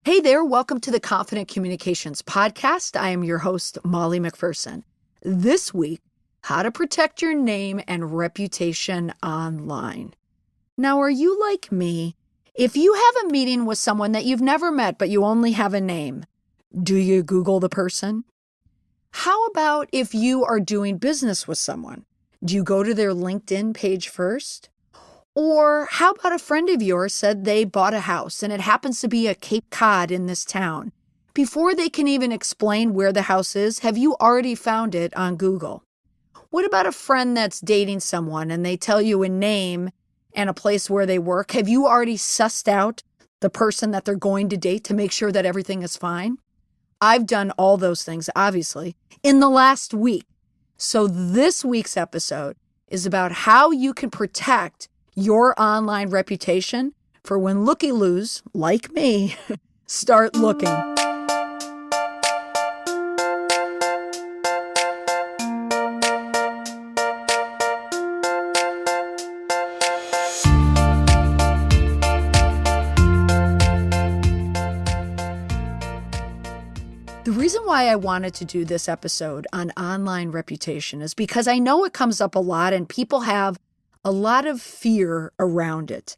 Hey there, welcome to the Confident Communications Podcast. I am your host, Molly McPherson. This week, how to protect your name and reputation online. Now, are you like me? If you have a meeting with someone that you've never met, but you only have a name, do you Google the person? How about if you are doing business with someone? Do you go to their LinkedIn page first? Or how about a friend of yours said they bought a house and it happens to be a Cape Cod in this town? Before they can even explain where the house is, have you already found it on Google? What about a friend that's dating someone and they tell you a name and a place where they work? Have you already sussed out the person that they're going to date to make sure that everything is fine? I've done all those things, obviously, in the last week. So this week's episode is about how you can protect your online reputation for when looky-loos, like me, start looking. The reason why I wanted to do this episode on online reputation is because I know it comes up a lot and people have a lot of fear around it.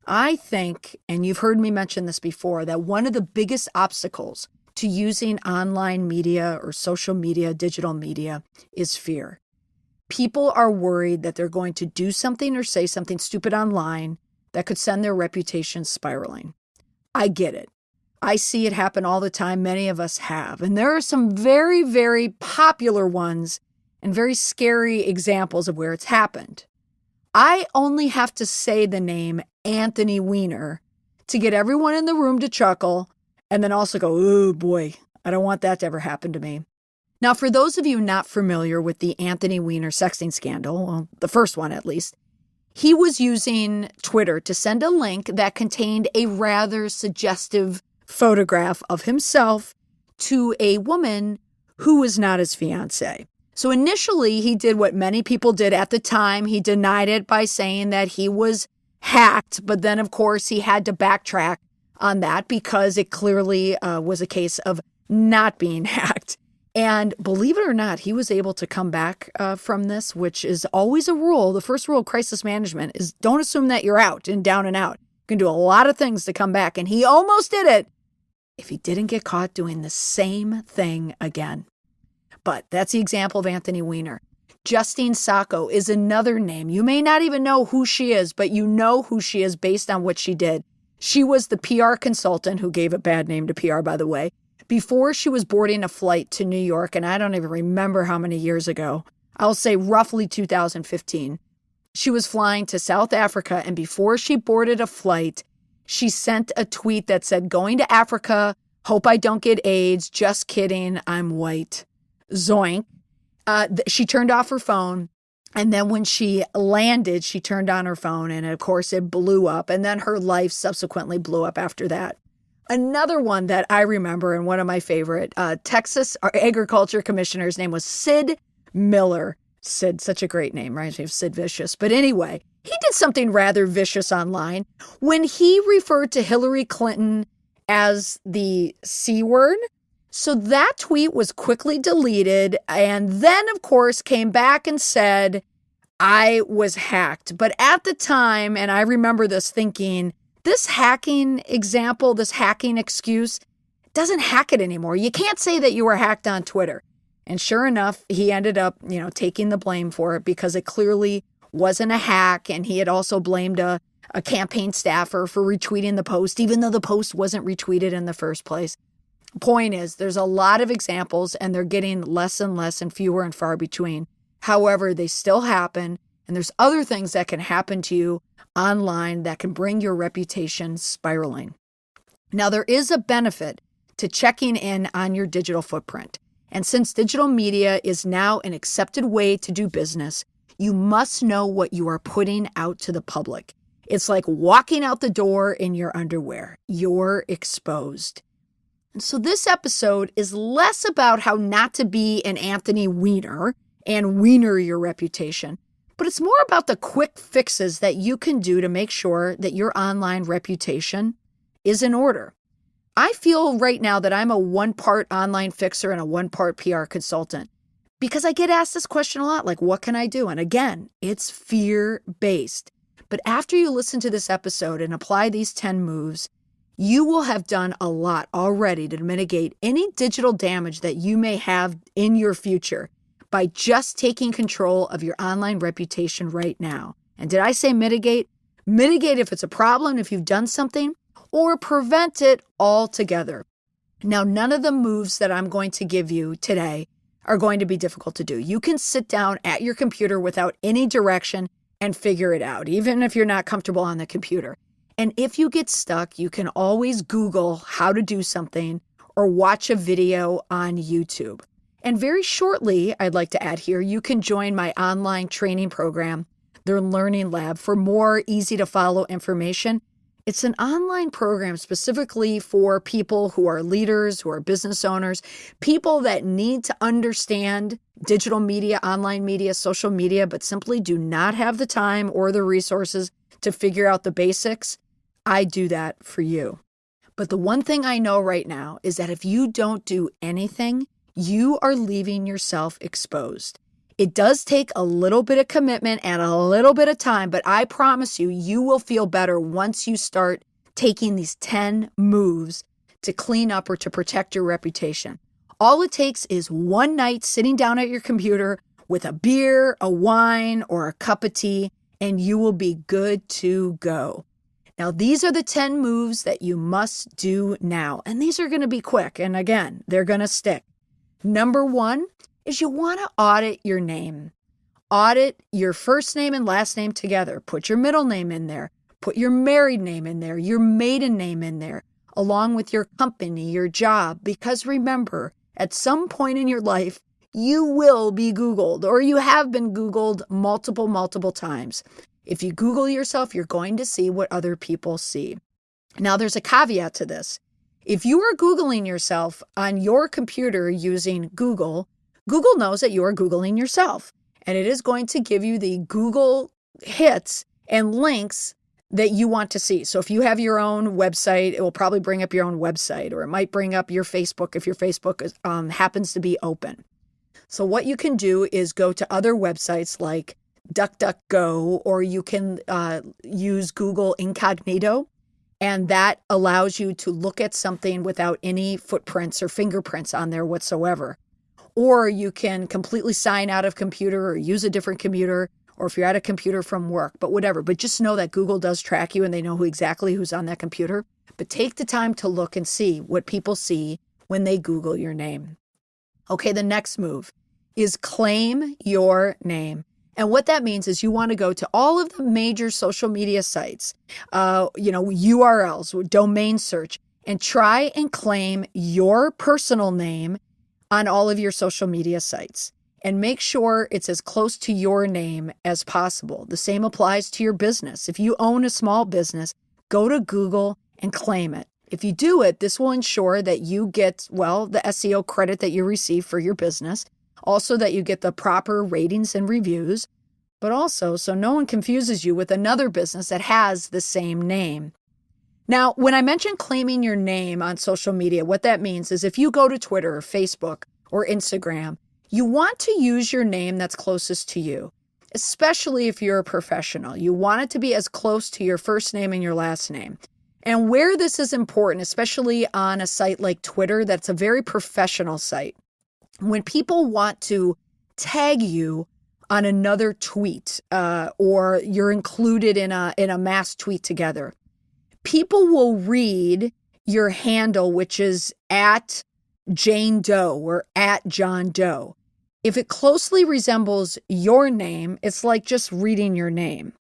I think, and you've heard me mention this before, that one of the biggest obstacles to using online media or social media, digital media, is fear. People are worried that they're going to do something or say something stupid online that could send their reputation spiraling. I get it. I see it happen all the time. Many of us have. And there are some very, very popular ones and very scary examples of where it's happened. I only have to say the name Anthony Weiner to get everyone in the room to chuckle and then also go, oh boy, I don't want that to ever happen to me. Now, for those of you not familiar with the Anthony Weiner sexting scandal, well, the first one at least, he was using Twitter to send a link that contained a rather suggestive photograph of himself to a woman who was not his fiancée. So initially, he did what many people did at the time. He denied it by saying that he was hacked. But then, of course, he had to backtrack on that because it clearly was a case of not being hacked. And believe it or not, he was able to come back from this, which is always a rule. The first rule of crisis management is don't assume that you're out and down and out. You can do a lot of things to come back. And he almost did it if he didn't get caught doing the same thing again. But that's the example of Anthony Weiner. Justine Sacco is another name. You may not even know who she is, but you know who she is based on what she did. She was the PR consultant who gave a bad name to PR, by the way, before she was boarding a flight to New York, and I don't even remember how many years ago. I'll say roughly 2015. She was flying to South Africa, and before she boarded a flight, she sent a tweet that said, going to Africa, hope I don't get AIDS, just kidding, I'm white. Zoink. She turned off her phone. And then when she landed, she turned on her phone. And of course, it blew up. And then her life subsequently blew up after that. Another one that I remember and one of my favorite, Texas Agriculture Commissioner's name was Sid Miller. Sid, such a great name, right? Sid Vicious. But anyway, he did something rather vicious online when he referred to Hillary Clinton as the C word. So that tweet was quickly deleted and then, of course, came back and said, I was hacked. But at the time, and I remember this thinking, this hacking example, this hacking excuse doesn't hack it anymore. You can't say that you were hacked on Twitter. And sure enough, he ended up, taking the blame for it because it clearly wasn't a hack. And he had also blamed a campaign staffer for retweeting the post, even though the post wasn't retweeted in the first place. Point is, there's a lot of examples and they're getting less and less and fewer and far between. However, they still happen. And there's other things that can happen to you online that can bring your reputation spiraling. Now, there is a benefit to checking in on your digital footprint. And since digital media is now an accepted way to do business, you must know what you are putting out to the public. It's like walking out the door in your underwear. You're exposed. And so this episode is less about how not to be an Anthony Weiner and weiner your reputation, but it's more about the quick fixes that you can do to make sure that your online reputation is in order. I feel right now that I'm a one-part online fixer and a one-part PR consultant because I get asked this question a lot, like, what can I do? And again, it's fear-based. But after you listen to this episode and apply these 10 moves, you will have done a lot already to mitigate any digital damage that you may have in your future by just taking control of your online reputation right now. And did I say mitigate? Mitigate if it's a problem, if you've done something, or prevent it altogether. Now, none of the moves that I'm going to give you today are going to be difficult to do. You can sit down at your computer without any direction and figure it out, even if you're not comfortable on the computer. And if you get stuck, you can always Google how to do something or watch a video on YouTube. And very shortly, I'd like to add here, you can join my online training program, the Learning Lab, for more easy to follow information. It's an online program specifically for people who are leaders, who are business owners, people that need to understand digital media, online media, social media, but simply do not have the time or the resources to figure out the basics. I do that for you. But the one thing I know right now is that if you don't do anything, you are leaving yourself exposed. It does take a little bit of commitment and a little bit of time, but I promise you, you will feel better once you start taking these 10 moves to clean up or to protect your reputation. All it takes is one night sitting down at your computer with a beer, a wine, or a cup of tea, and you will be good to go. Now, these are the 10 moves that you must do now, and these are going to be quick, and again, they're going to stick. Number 1 is you want to audit your name. Audit your first name and last name together. Put your middle name in there. Put your married name in there, your maiden name in there, along with your company, your job, because remember, at some point in your life, you will be Googled, or you have been Googled multiple times. If you Google yourself, you're going to see what other people see. Now, there's a caveat to this. If you are Googling yourself on your computer using Google, Google knows that you are Googling yourself, and it is going to give you the Google hits and links that you want to see. So if you have your own website, it will probably bring up your own website, or it might bring up your Facebook if your Facebook is, happens to be open. So what you can do is go to other websites like DuckDuckGo, or you can use Google Incognito, and that allows you to look at something without any footprints or fingerprints on there whatsoever. Or you can completely sign out of computer or use a different computer, or if you're at a computer from work, but whatever. But just know that Google does track you and they know who's on that computer. But take the time to look and see what people see when they Google your name. Okay, the next move is claim your name. And what that means is you want to go to all of the major social media sites, URLs, domain search, and try and claim your personal name on all of your social media sites. And make sure it's as close to your name as possible. The same applies to your business. If you own a small business, go to Google and claim it. If you do it, this will ensure that you get, the SEO credit that you receive for your business. Also, that you get the proper ratings and reviews, but also so no one confuses you with another business that has the same name. Now, when I mention claiming your name on social media, what that means is if you go to Twitter or Facebook or Instagram, you want to use your name that's closest to you, especially if you're a professional. You want it to be as close to your first name and your last name. And where this is important, especially on a site like Twitter, that's a very professional site. When people want to tag you on another tweet, or you're included in a mass tweet together, people will read your handle, which is at Jane Doe or at John Doe. If it closely resembles your name, it's like just reading your name.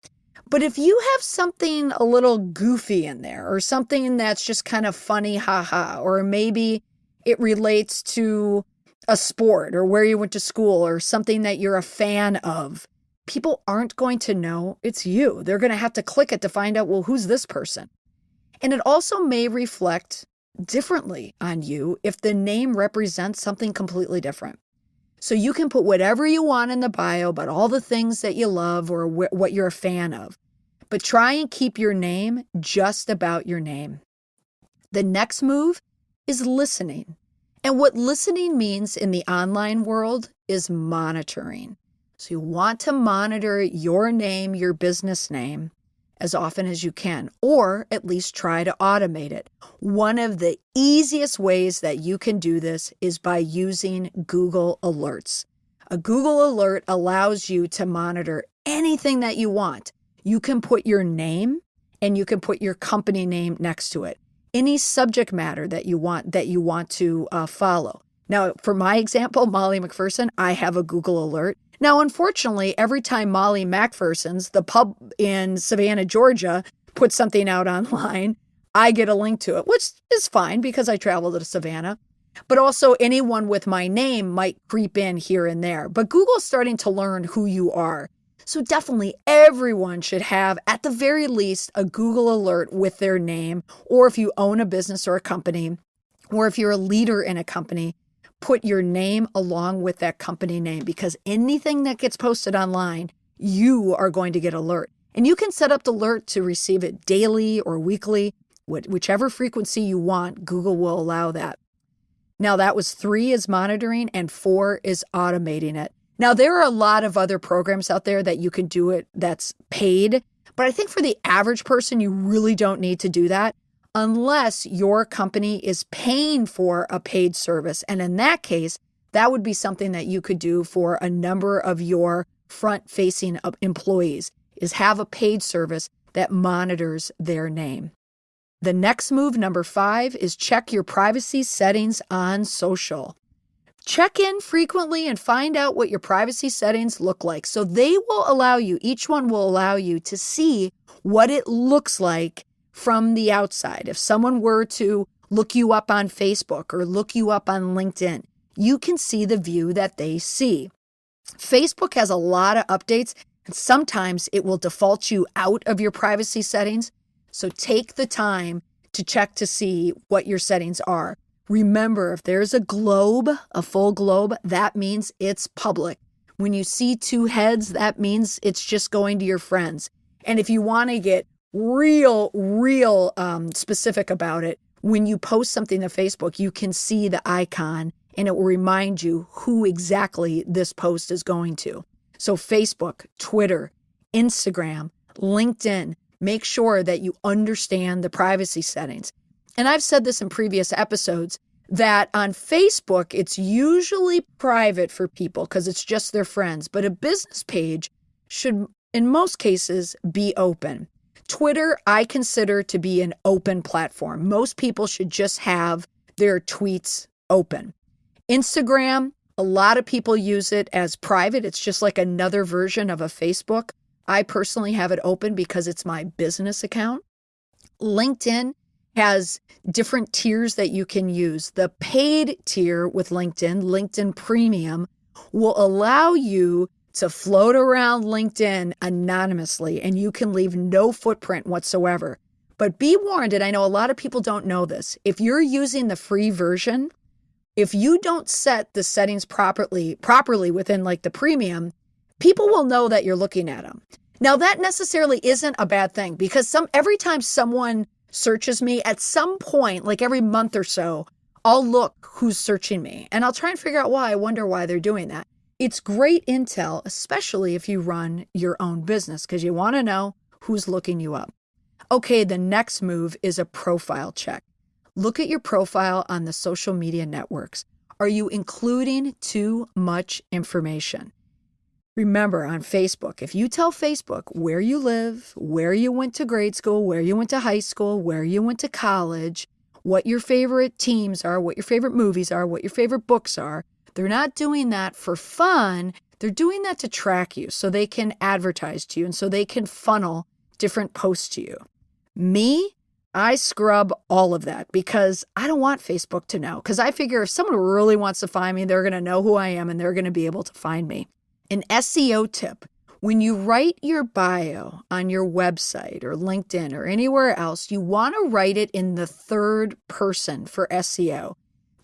But if you have something a little goofy in there, or something that's just kind of funny, haha, or maybe it relates to a sport or where you went to school or something that you're a fan of, people aren't going to know it's you. They're going to have to click it to find out, well, who's this person? And it also may reflect differently on you if the name represents something completely different. So you can put whatever you want in the bio about all the things that you love or what you're a fan of, but try and keep your name just about your name. The next move is listening. And what listening means in the online world is monitoring. So you want to monitor your name, your business name, as often as you can, or at least try to automate it. One of the easiest ways that you can do this is by using Google Alerts. A Google Alert allows you to monitor anything that you want. You can put your name and you can put your company name next to it. Any subject matter that you want to follow. Now, for my example, Molly McPherson, I have a Google Alert. Now, unfortunately, every time Molly McPherson's, the pub in Savannah, Georgia, puts something out online, I get a link to it, which is fine because I travel to Savannah. But also anyone with my name might creep in here and there. But Google's starting to learn who you are. So definitely everyone should have, at the very least, a Google Alert with their name, or if you own a business or a company, or if you're a leader in a company, put your name along with that company name, because anything that gets posted online, you are going to get alert. And you can set up the alert to receive it daily or weekly, whichever frequency you want, Google will allow that. Now that was 3 is monitoring and 4 is automating it. Now, there are a lot of other programs out there that you can do it that's paid, but I think for the average person, you really don't need to do that unless your company is paying for a paid service. And in that case, that would be something that you could do for a number of your front-facing employees, is have a paid service that monitors their name. The next move, number 5, is check your privacy settings on social. Check in frequently and find out what your privacy settings look like. So they will allow you, each one will allow you to see what it looks like from the outside. If someone were to look you up on Facebook or look you up on LinkedIn, you can see the view that they see. Facebook has a lot of updates, and sometimes it will default you out of your privacy settings. So take the time to check to see what your settings are. Remember, if there's a globe, a full globe, that means it's public. When you see 2 heads, that means it's just going to your friends. And if you want to get real specific about it, when you post something to Facebook, you can see the icon and it will remind you who exactly this post is going to. So Facebook, Twitter, Instagram, LinkedIn, make sure that you understand the privacy settings. And I've said this in previous episodes, that on Facebook, it's usually private for people because it's just their friends. But a business page should, in most cases, be open. Twitter, I consider to be an open platform. Most people should just have their tweets open. Instagram, a lot of people use it as private. It's just like another version of a Facebook. I personally have it open because it's my business account. LinkedIn has different tiers that you can use. The paid tier with LinkedIn Premium, will allow you to float around LinkedIn anonymously, and you can leave no footprint whatsoever. But be warned, and I know a lot of people don't know this, if you're using the free version, if you don't set the settings properly within like the premium, people will know that you're looking at them. Now that necessarily isn't a bad thing, because every time someone searches me, at some point, like every month or so, I'll look who's searching me and I'll try and figure out why. I wonder why they're doing that. It's great intel, especially if you run your own business, because you want to know who's looking you up. Okay, the next move is a profile check. Look at your profile on the social media networks. Are you including too much information? Remember, on Facebook, if you tell Facebook where you live, where you went to grade school, where you went to high school, where you went to college, what your favorite teams are, what your favorite movies are, what your favorite books are, they're not doing that for fun. They're doing that to track you so they can advertise to you and so they can funnel different posts to you. Me, I scrub all of that because I don't want Facebook to know, because I figure if someone really wants to find me, they're going to know who I am and they're going to be able to find me. An SEO tip: when you write your bio on your website or LinkedIn or anywhere else, you want to write it in the third person for SEO.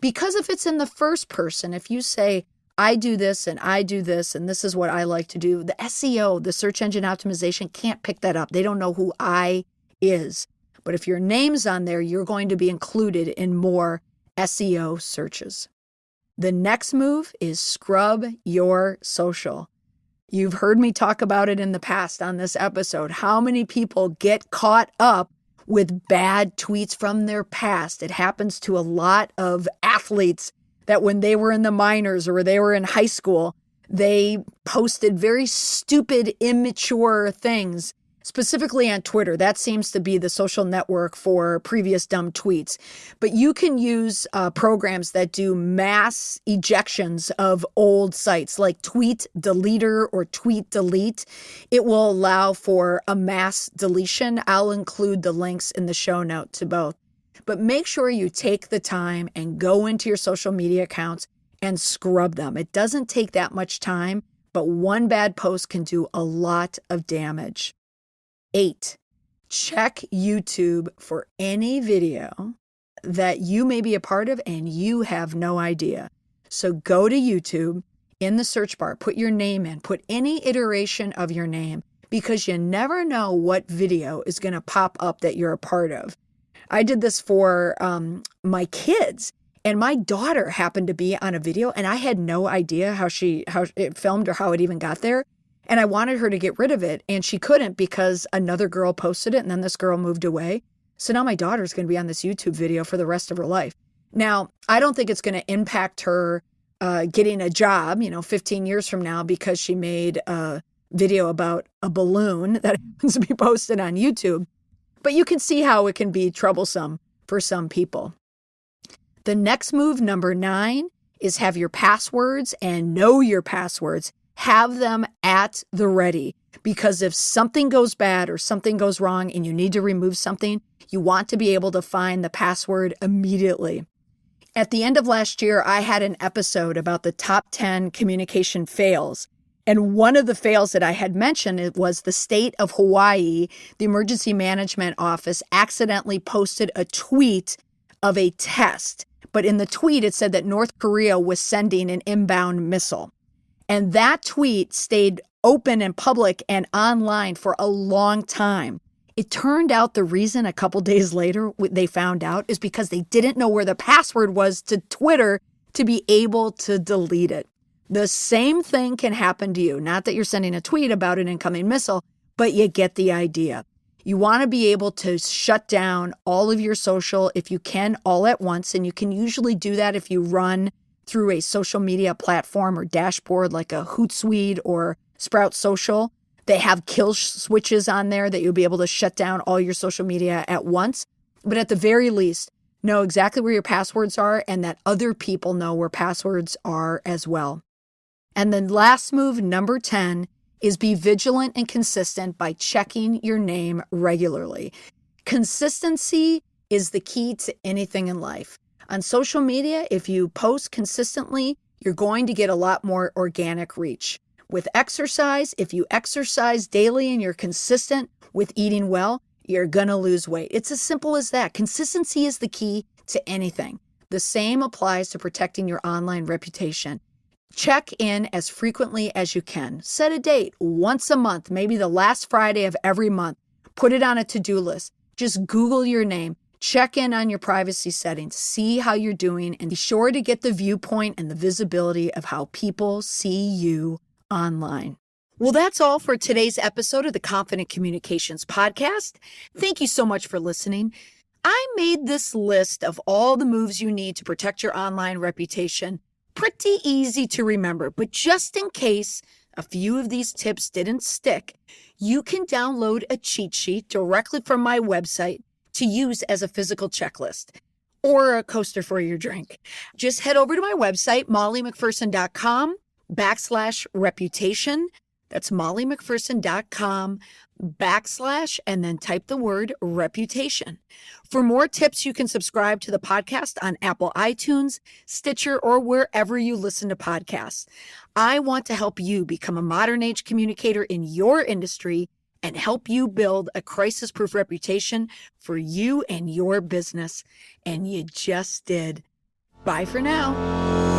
Because if it's in the first person, if you say, I do this and this is what I like to do, the SEO, the search engine optimization, can't pick that up. They don't know who I is. But if your name's on there, you're going to be included in more SEO searches. The next move is scrub your social. You've heard me talk about it in the past on this episode. How many people get caught up with bad tweets from their past? It happens to a lot of athletes that when they were in the minors or they were in high school, they posted very stupid, immature things, specifically on Twitter. That seems to be the social network for previous dumb tweets. But you can use programs that do mass ejections of old sites like Tweet Deleter or Tweet Delete. It will allow for a mass deletion. I'll include the links in the show note to both. But make sure you take the time and go into your social media accounts and scrub them. It doesn't take that much time, but one bad post can do a lot of damage. 8, check YouTube for any video that you may be a part of and you have no idea. So go to YouTube, in the search bar, put your name in, put any iteration of your name, because you never know what video is going to pop up that you're a part of. I did this for my kids, and my daughter happened to be on a video, and I had no idea how it filmed or how it even got there. And I wanted her to get rid of it, and she couldn't because another girl posted it, and then this girl moved away. So now my daughter's going to be on this YouTube video for the rest of her life. Now, I don't think it's going to impact her getting a job, 15 years from now, because she made a video about a balloon that happens to be posted on YouTube. But you can see how it can be troublesome for some people. The next move, number 9, is have your passwords and know your passwords. Have them at the ready, because if something goes bad or something goes wrong and you need to remove something, you want to be able to find the password immediately. At the end of last year, I had an episode about the top 10 communication fails. And one of the fails that I had mentioned, it was the state of Hawaii, the emergency management office accidentally posted a tweet of a test. But in the tweet, it said that North Korea was sending an inbound missile. And that tweet stayed open and public and online for a long time. It turned out the reason a couple days later they found out is because they didn't know where the password was to Twitter to be able to delete it. The same thing can happen to you. Not that you're sending a tweet about an incoming missile, but you get the idea. You want to be able to shut down all of your social if you can all at once. And you can usually do that if you run through a social media platform or dashboard like a Hootsuite or Sprout Social. They have kill switches on there that you'll be able to shut down all your social media at once. But at the very least, know exactly where your passwords are and that other people know where passwords are as well. And then last move, number 10, is be vigilant and consistent by checking your name regularly. Consistency is the key to anything in life. On social media, if you post consistently, you're going to get a lot more organic reach. With exercise, if you exercise daily and you're consistent with eating well, you're going to lose weight. It's as simple as that. Consistency is the key to anything. The same applies to protecting your online reputation. Check in as frequently as you can. Set a date once a month, maybe the last Friday of every month. Put it on a to-do list. Just Google your name. Check in on your privacy settings. See how you're doing, and be sure to get the viewpoint and the visibility of how people see you online. Well, that's all for today's episode of the Confident Communications Podcast. Thank you so much for listening. I made this list of all the moves you need to protect your online reputation pretty easy to remember, but just in case a few of these tips didn't stick, you can download a cheat sheet directly from my website to use as a physical checklist or a coaster for your drink. Just head over to my website, mollymcpherson.com/reputation. That's mollymcpherson.com/ and then type the word reputation. For more tips, you can subscribe to the podcast on Apple iTunes, Stitcher, or wherever you listen to podcasts. I want to help you become a modern age communicator in your industry and help you build a crisis-proof reputation for you and your business. And you just did. Bye for now.